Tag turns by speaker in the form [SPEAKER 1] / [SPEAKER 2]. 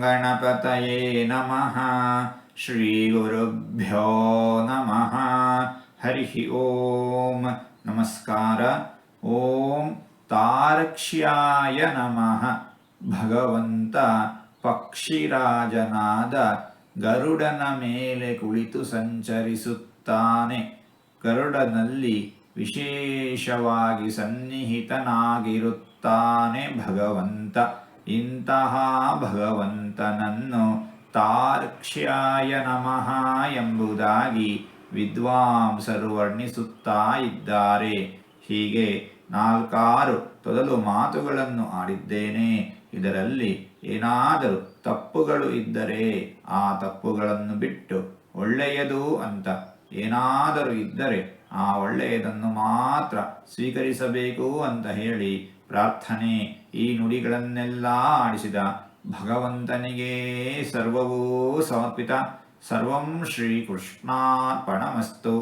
[SPEAKER 1] ಗಣಪತಯೇ ನಮಃ. ಶ್ರೀ ಗುರುಭ್ಯೋ ನಮಃ. ಹರಿ ಓಂ. ನಮಸ್ಕಾರ. ಓಂ ತಾರಕ್ಷ್ಯಾಯ ನಮಃ. ಭಗವಂತ ಪಕ್ಷಿರಾಜನಾದ ಗರುಡನ ಮೇಲೆ ಕುಳಿತು ಸಂಚರಿಸುತ್ತಾನೆ. ಗರುಡನಲ್ಲಿ ವಿಶೇಷವಾಗಿ ಸನ್ನಿಹಿತನಾಗಿರುತ್ತಾನೆ ಭಗವಂತ. ಇಂತಹ ಭಗವಂತನನ್ನು ತಾರಕ್ಷ್ಯಾಯ ನಮಃ ಎಂಬುದಾಗಿ ವಿದ್ವಾಂಸರು ವರ್ಣಿಸುತ್ತಾ ಇದ್ದಾರೆ. ಹೀಗೆ 4 ತೊದಲು ಮಾತುಗಳನ್ನು ಆಡಿದ್ದೇನೆ. ಇದರಲ್ಲಿ ಏನಾದರೂ ತಪ್ಪುಗಳು ಇದ್ದರೆ ಆ ತಪ್ಪುಗಳನ್ನು ಬಿಟ್ಟು ಒಳ್ಳೆಯದು ಅಂತ ಏನಾದರೂ ಇದ್ದರೆ ಆ ಒಳ್ಳೆಯದನ್ನು ಮಾತ್ರ ಸ್ವೀಕರಿಸಬೇಕು ಅಂತ ಹೇಳಿ ಪ್ರಾರ್ಥನೆ. ಈ ನುಡಿಗಳನ್ನೆಲ್ಲ ಆಡಿಸಿದ ಭಗವಂತನಿಗೇ ಸರ್ವವೂ ಸಮರ್ಪಿತ. ಸರ್ವಂ ಶ್ರೀಕೃಷ್ಣಾರ್ಪಣಮಸ್ತು.